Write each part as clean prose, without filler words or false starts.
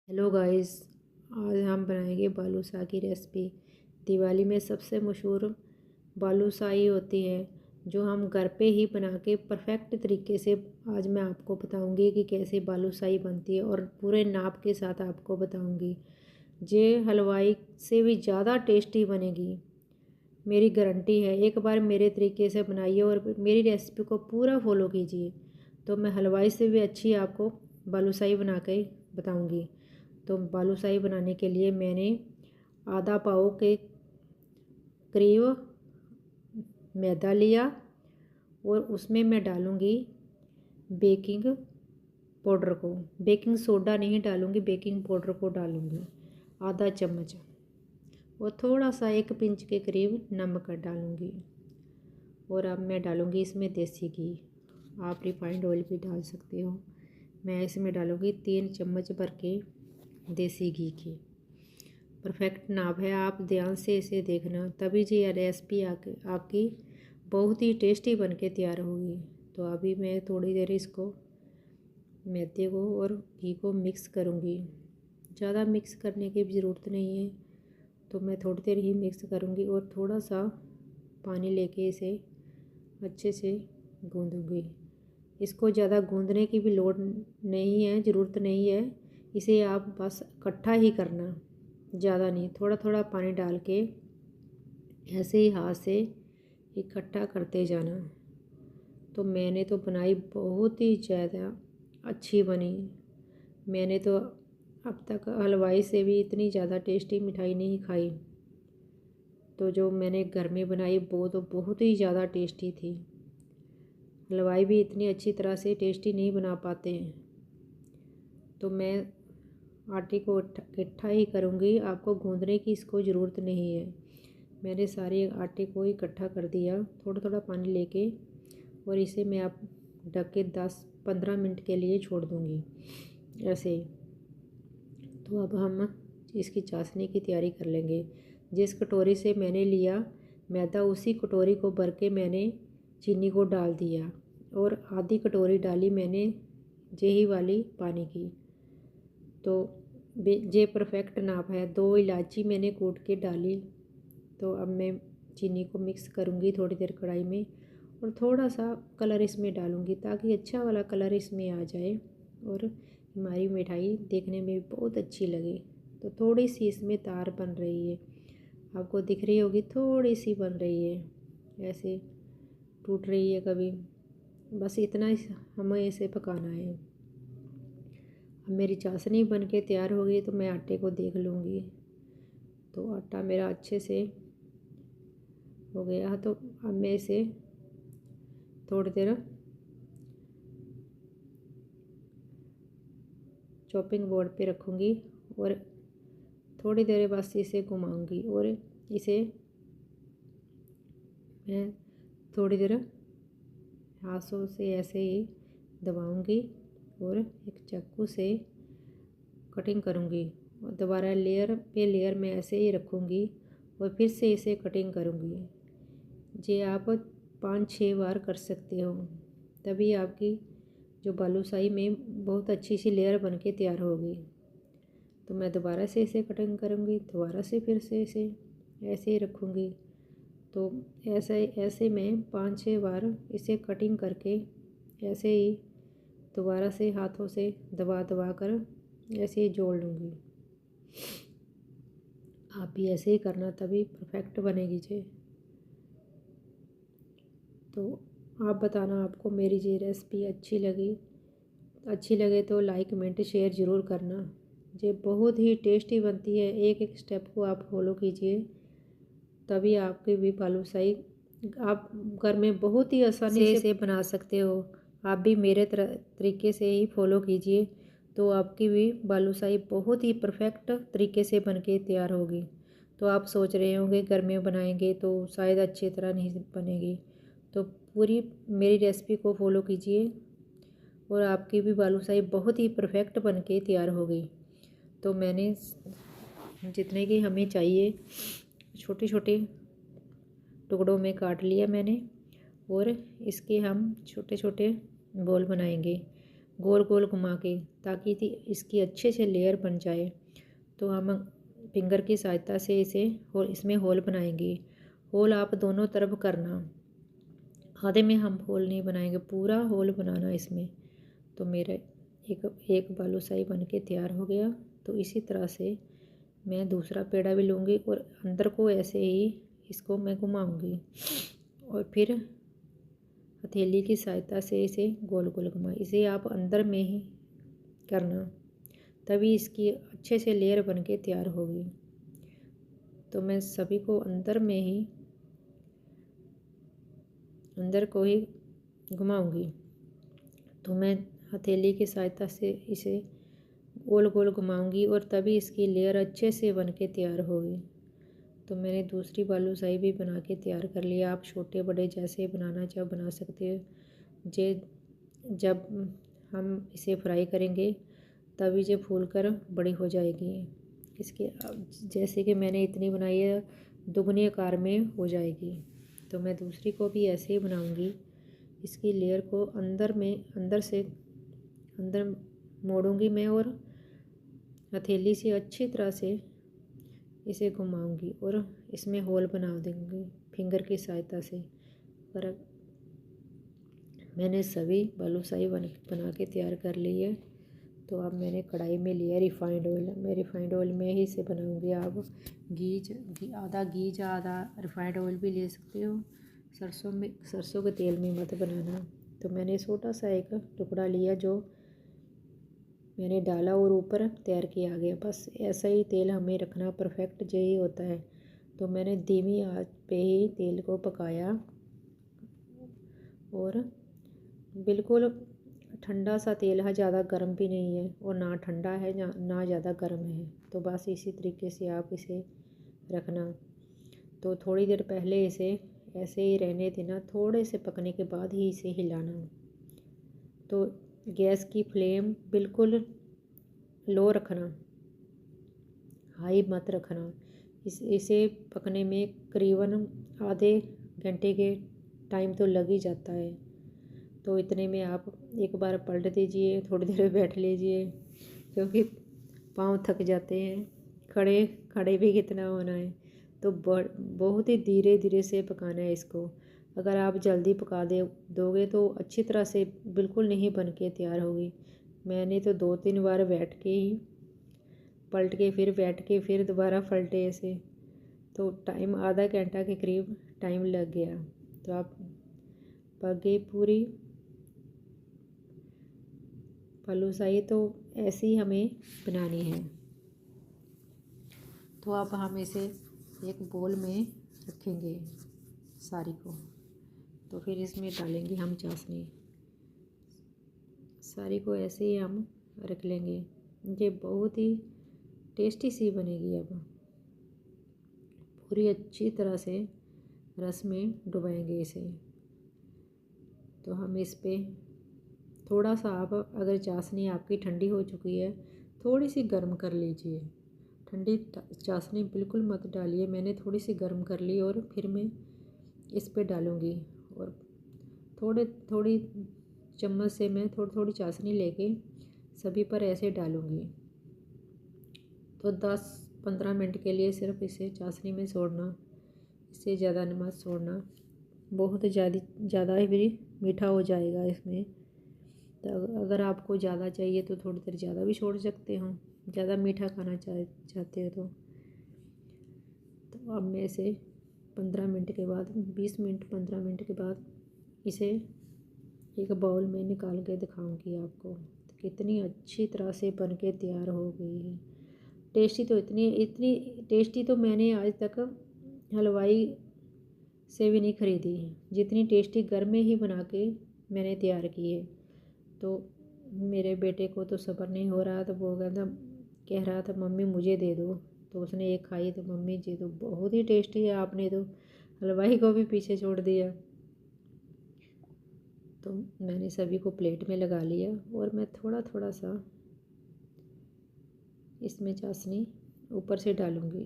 Hello guys. आज हम बनाएंगे बालूशाही की रेसिपी। दिवाली में सबसे मशहूर बालूशाही होती है जो हम घर पे ही बना के परफेक्ट तरीके से आज मैं आपको बताऊंगी कि कैसे बालूशाही बनती है और पूरे नाप के साथ आपको बताऊंगी। ये हलवाई से भी ज़्यादा टेस्टी बनेगी, मेरी गारंटी है। एक बार मेरे तरीके से बनाइए और मेरी रेसिपी को पूरा फॉलो कीजिए तो मैं हलवाई से भी अच्छी आपको बालूशाही बना के बताऊंगी। तो बालूशाही बनाने के लिए मैंने आधा पाव के करीब मैदा लिया और उसमें मैं डालूँगी बेकिंग पाउडर को। बेकिंग सोडा नहीं डालूँगी, बेकिंग पाउडर को डालूँगी आधा चम्मच, और थोड़ा सा 1 पिंच के करीब नमक डालूँगी। और अब मैं डालूँगी इसमें देसी घी, आप रिफाइंड ऑयल भी डाल सकते हो। मैं इसमें डालूँगी 3 चम्मच भर के देसी घी की। परफेक्ट नाप है, आप ध्यान से इसे देखना, तभी ये रेसिपी आपकी बहुत ही टेस्टी बन के तैयार होगी। तो अभी मैं थोड़ी देर इसको मैदे को और घी को मिक्स करूँगी। ज़्यादा मिक्स करने की ज़रूरत नहीं है, तो मैं थोड़ी देर ही मिक्स करूँगी और थोड़ा सा पानी लेके इसे अच्छे से गूँधूँगी। इसको ज़्यादा गूँधने की भी लोड़ नहीं है, ज़रूरत नहीं है। इसे आप बस इकट्ठा ही करना, ज़्यादा नहीं। थोड़ा थोड़ा पानी डाल के ऐसे ही हाथ से इकट्ठा करते जाना। तो मैंने तो बनाई, बहुत ही ज़्यादा अच्छी बनी। मैंने तो अब तक हलवाई से भी इतनी ज़्यादा टेस्टी मिठाई नहीं खाई। तो जो मैंने घर में बनाई वो तो बहुत ही ज़्यादा टेस्टी थी। हलवाई भी इतनी अच्छी तरह से टेस्टी नहीं बना पाते हैं। तो मैं आटे को इकट्ठा ही करूँगी, आपको गूँधने की इसको ज़रूरत नहीं है। मैंने सारे आटे को इकट्ठा कर दिया थोड़ा थोड़ा पानी लेके, और इसे मैं आप ढक के 10-15 मिनट के लिए छोड़ दूँगी ऐसे ही। तो अब हम इसकी चाशनी की तैयारी कर लेंगे। जिस कटोरी से मैंने लिया मैदा, उसी कटोरी को भर के मैंने चीनी को डाल दिया और आधी कटोरी डाली मैंने यही वाली पानी की। तो ये परफेक्ट नाप है। 2 इलायची मैंने कूट के डाली। तो अब मैं चीनी को मिक्स करूँगी थोड़ी देर कढ़ाई में, और थोड़ा सा कलर इसमें डालूँगी ताकि अच्छा वाला कलर इसमें आ जाए और हमारी मिठाई देखने में बहुत अच्छी लगे। तो थोड़ी सी इसमें तार बन रही है, आपको दिख रही होगी, थोड़ी सी बन रही है, ऐसे टूट रही है कभी। बस इतना हमें इसे पकाना है। अब मेरी चाशनी बन के तैयार हो गई तो मैं आटे को देख लूँगी। तो आटा मेरा अच्छे से हो गया। तो अब मैं इसे थोड़ी देर चॉपिंग बोर्ड पे रखूँगी और थोड़ी देर बस इसे घुमाऊँगी, और इसे मैं थोड़ी देर हाथों से ऐसे ही दबाऊँगी और एक चाकू से कटिंग करूँगी, और दोबारा लेयर पे लेयर में ऐसे ही रखूँगी और फिर से इसे कटिंग करूँगी। ये आप 5-6 बार कर सकते हो, तभी आपकी जो बालूशाही में बहुत अच्छी सी लेयर बन के तैयार होगी। तो मैं दोबारा से इसे कटिंग करूँगी, दोबारा से फिर से इसे ऐसे ही रखूँगी। तो ऐसे मैं 5-6 बार इसे कटिंग करके ऐसे ही दोबारा से हाथों से दबा दबा कर ऐसे ही जोड़ लूँगी। आप भी ऐसे ही करना, तभी परफेक्ट बनेगी जी। तो आप बताना आपको मेरी ये रेसिपी अच्छी लगे तो लाइक कमेंट शेयर ज़रूर करना। ये बहुत ही टेस्टी बनती है, एक एक स्टेप को आप फॉलो कीजिए तभी आपके भी बालूशाही आप घर में बहुत ही आसानी से इसे बना सकते हो। आप भी मेरे तरीके से ही फॉलो कीजिए तो आपकी भी बालूशाही बहुत ही परफेक्ट तरीके से बन के तैयार होगी। तो आप सोच रहे होंगे घर में बनाएंगे तो शायद अच्छी तरह नहीं बनेगी, तो पूरी मेरी रेसिपी को फॉलो कीजिए और आपकी भी बालूशाही बहुत ही परफेक्ट बन के तैयार होगी। तो मैंने जितने की हमें चाहिए छोटे छोटे टुकड़ों में काट लिया मैंने, और इसके हम छोटे छोटे बॉल बनाएंगे। गोल गोल घुमा के, ताकि इसकी अच्छे से लेयर बन जाए। तो हम फिंगर की सहायता से इसे इसमें होल बनाएंगे। होल आप दोनों तरफ करना, आधे में हम होल नहीं बनाएंगे, पूरा होल बनाना इसमें। तो मेरा एक बालूशाही बन के तैयार हो गया। तो इसी तरह से मैं दूसरा पेड़ा भी लूँगी और अंदर को ऐसे ही इसको मैं घुमाऊँगी और फिर हथेली की सहायता से इसे गोल गोल घुमा। इसे आप अंदर में ही करना, तभी इसकी अच्छे से लेयर बन के तैयार होगी। तो मैं सभी को अंदर को ही घुमाऊंगी। तो मैं हथेली की सहायता से इसे गोल गोल घुमाऊंगी और तभी इसकी लेयर अच्छे से बन के तैयार होगी। तो मैंने दूसरी बालूशाही भी बना के तैयार कर लिया। आप छोटे बड़े जैसे बनाना चाहो बना सकते हो। जब हम इसे फ्राई करेंगे तभी ये फूल कर बड़ी हो जाएगी। इसके जैसे कि मैंने इतनी बनाई है, दुगने आकार में हो जाएगी। तो मैं दूसरी को भी ऐसे ही बनाऊंगी। इसकी लेयर को अंदर मोड़ूंगी मैं और हथेली से अच्छी तरह से इसे घुमाऊंगी और इसमें होल बना देंगे फिंगर की सहायता से। पर मैंने सभी बालूशाही बना के तैयार कर ली है। तो अब मैंने कढ़ाई में लिया रिफाइंड ऑयल। मैं रिफाइंड ऑयल में ही इसे बनाऊंगी। आप आधा घी या आधा रिफाइंड ऑयल भी ले सकते हो। सरसों के तेल में मत बनाना। तो मैंने छोटा सा एक टुकड़ा लिया जो मैंने डाला और ऊपर तैर के आ गया। बस ऐसा ही तेल हमें रखना, परफेक्ट यही होता है। तो मैंने धीमी आंच पे ही तेल को पकाया और बिल्कुल ठंडा सा तेल है, ज़्यादा गर्म भी नहीं है और ना ठंडा है ना ज़्यादा गर्म है। तो बस इसी तरीके से आप इसे रखना। तो थोड़ी देर पहले इसे ऐसे ही रहने देना, थोड़े से पकने के बाद ही इसे हिलाना। तो गैस की फ्लेम बिल्कुल लो रखना, हाई मत रखना। इसे पकने में करीबन आधे घंटे के टाइम तो लग ही जाता है। तो इतने में आप एक बार पलट दीजिए, थोड़ी देर बैठ लीजिए, क्योंकि पाँव थक जाते हैं, खड़े भी कितना होना है। तो बहुत ही धीरे धीरे से पकाना है इसको। अगर आप जल्दी पका दोगे तो अच्छी तरह से बिल्कुल नहीं बन के तैयार होगी। मैंने तो 2-3 बार बैठ के ही पलट के फिर बैठ के फिर दोबारा पलटे ऐसे। तो टाइम आधा घंटा के करीब टाइम लग गया। तो आप पक गई पूरी बालूशाही। तो ऐसे ही हमें बनानी है। तो अब हम इसे एक बोल में रखेंगे सारी को। तो फिर इसमें डालेंगे हम चाशनी। सारी को ऐसे ही हम रख लेंगे। ये बहुत ही टेस्टी सी बनेगी। अब पूरी अच्छी तरह से रस में डुबाएंगे इसे। तो हम इस पे थोड़ा सा, आप अगर चाशनी आपकी ठंडी हो चुकी है, थोड़ी सी गर्म कर लीजिए। ठंडी चाशनी बिल्कुल मत डालिए। मैंने थोड़ी सी गर्म कर ली और फिर मैं इस पे डालूँगी और थोड़ी चम्मच से मैं थोड़ी चाशनी लेके सभी पर ऐसे डालूँगी। तो 10-15 मिनट के लिए सिर्फ इसे चाशनी में छोड़ना, इससे ज़्यादा नमक छोड़ना। बहुत ज़्यादा ही भी मीठा हो जाएगा इसमें। तो अगर आपको ज़्यादा चाहिए तो थोड़ी देर ज़्यादा भी छोड़ सकते हो, ज़्यादा मीठा खाना चाहते हो तो अब मैं इसे 15 मिनट के बाद 20 मिनट 15 मिनट के बाद इसे एक बाउल में निकाल के दिखाऊंगी आपको। तो कितनी अच्छी तरह से बन के तैयार हो गई है। टेस्टी तो इतनी टेस्टी तो मैंने आज तक हलवाई से भी नहीं खरीदी है, जितनी टेस्टी घर में ही बना के मैंने तैयार की है। तो मेरे बेटे को तो सब्र नहीं हो रहा, तो वो कह रहा था मम्मी मुझे दे दो। तो उसने एक खाई तो मम्मी जी तो बहुत ही टेस्टी है, आपने तो हलवाई को भी पीछे छोड़ दिया। तो मैंने सभी को प्लेट में लगा लिया और मैं थोड़ा थोड़ा सा इसमें चाशनी ऊपर से डालूँगी।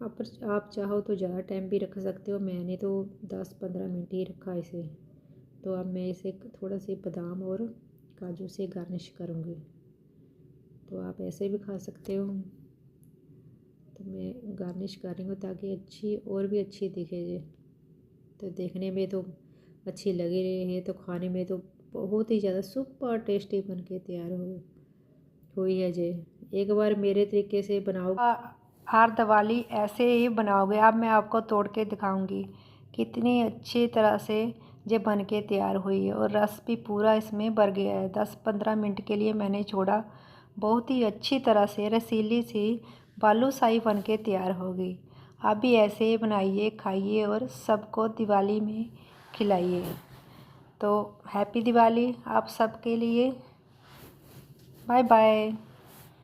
आप चाहो तो ज़्यादा टाइम भी रख सकते हो, मैंने तो 10-15 मिनट ही रखा इसे। तो अब मैं इसे थोड़ा से बादाम और काजू से गार्निश करूँगी। तो आप ऐसे भी खा सकते हो। तो मैं गार्निश कर रही हूँ ताकि अच्छी और भी अच्छी दिखे ये। तो देखने में तो अच्छी लग ही रही है, तो खाने में तो बहुत ही ज़्यादा सुपर टेस्टी बन के तैयार हुई है जे। एक बार मेरे तरीके से बनाओ। हर दिवाली ऐसे ही बनाओगे। अब मैं आपको तोड़ के दिखाऊंगी कितनी अच्छी तरह से ये बन के तैयार हुई है, और रस भी पूरा इसमें भर गया है। 10-15 मिनट के लिए मैंने छोड़ा, बहुत ही अच्छी तरह से रसीली सी बालूशाही बन के तैयार होगी। आप भी ऐसे ही बनाइए, खाइए और सबको दिवाली में खिलाइए। तो हैप्पी दिवाली आप सबके लिए। Bye bye.